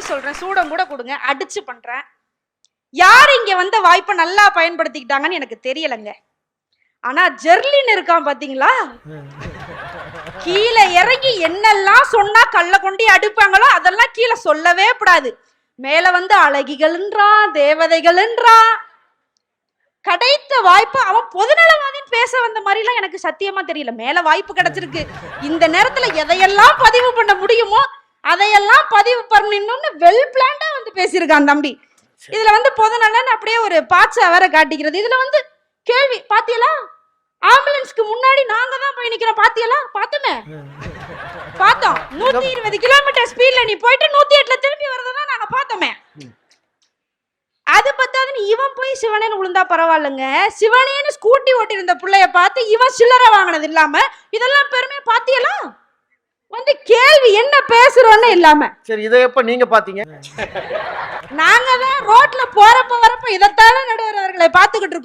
சொல்றேன், சூடம் கூட கொடுங்க, அடிச்சு பண்றேன். யார் இங்க வந்த வாய்ப்பை நல்லா பயன்படுத்திக்கிட்டாங்கன்னு எனக்கு தெரியலங்க. ஆனா ஜெர்லின் இருக்கான் பாத்தீங்களா, கீழே இறங்கி என்னெல்லாம் சொன்னா கல்ல கொண்டு அடிப்பாங்களோ அதெல்லாம் கீழே சொல்லவே கூடாது. மேல வந்து அழகிகள்ன்றான், தேவதைகள்ன்றான். கிடைத்த வாய்ப்பு அவன் பொதுநலவாதின்னு பேச வந்த மாதிரிலாம் எனக்கு சத்தியமா தெரியல. மேல வாய்ப்பு கிடைச்சிருக்கு, இந்த நேரத்துல எதையெல்லாம் பதிவு பண்ண முடியுமோ அதையெல்லாம் பதிவு பண்ணணும்னு வெல் பிளான்டா வந்து பேசியிருக்கான் தம்பி. இதுல வந்து பொதுநலன் அப்படியே ஒரு பாட்சா வேற காட்டிக்கிறது. இதுல வந்து கேள்வி பாத்தியலா, ஆம்புலன்ஸ்க்கு முன்னாடி நாங்க தான் போய் நிக்கிறோம் பாத்தியலா, பார்த்தோமே பார்த்தோம். 120 கிலோமீட்டர் ஸ்பீட்ல நீ போயிட்டு 108ல திரும்பி வரதான் நாங்க பார்த்தோமே. அது பத்தாதுன்னு இவன் போய் சிவனேன்னு விழுந்தா பரவாயில்லைங்க, சிவனேன்னு ஸ்கூட்டி ஓட்டி இருந்த பிள்ளைய பார்த்து இவன் சில்லறை வாங்கினது இல்லாம இதெல்லாம் பெருமையா பாத்தியலாம். வந்து கேள்வி என்ன பேசுறோன்னு இல்லாம. சரி, இதை எப்ப நீங்க பாத்தீங்க? நாங்க தான் ரோட்ல போறப்ப வரப்ப இதைத்தானே நடுவர் அவர்களை பார்த்துக்கிட்டு இருக்கோம்.